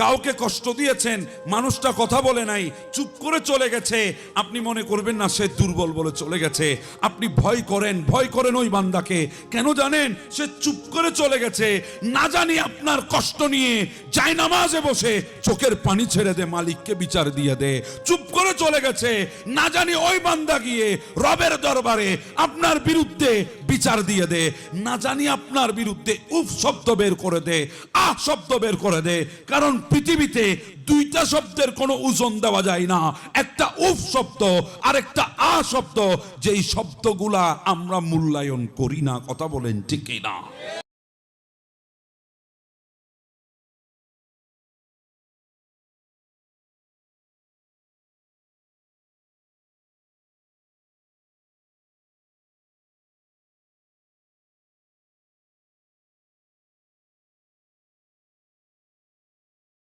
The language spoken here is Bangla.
কাউকে কষ্ট দিয়েছেন, মানুষটা কথা বলে নাই, চুপ করে চলে গেছে, আপনি মনে করবেন না সে দুর্বল বলে চলে গেছে। আপনি ভয় করেন ওই বান্দাকে। কেন জানেন? সে চুপ করে চলে গেছে। না জানি আপনার কষ্ট নিয়ে জায়নামাজে বসে চোখের পানি ছেড়ে দে, মালিককে বিচার দিয়ে দে। চুপ করে চলে গেছে, না জানি ওই বান্দা গিয়ে রবের দরবারে আপনার বিরুদ্ধে বিচার দিয়ে দে। না জানি আপনার বিরুদ্ধে উফ শব্দ বের করে দে, আহ শব্দ বের করে দে। কারণ পৃথিবীতে দুইটা শব্দের কোনো ওজন দেওয়া যায় না, একটা উফ শব্দ আর একটা আ শব্দ, যেই শব্দগুলা আমরা মূল্যায়ন করি না। কথা বলেন ঠিক না?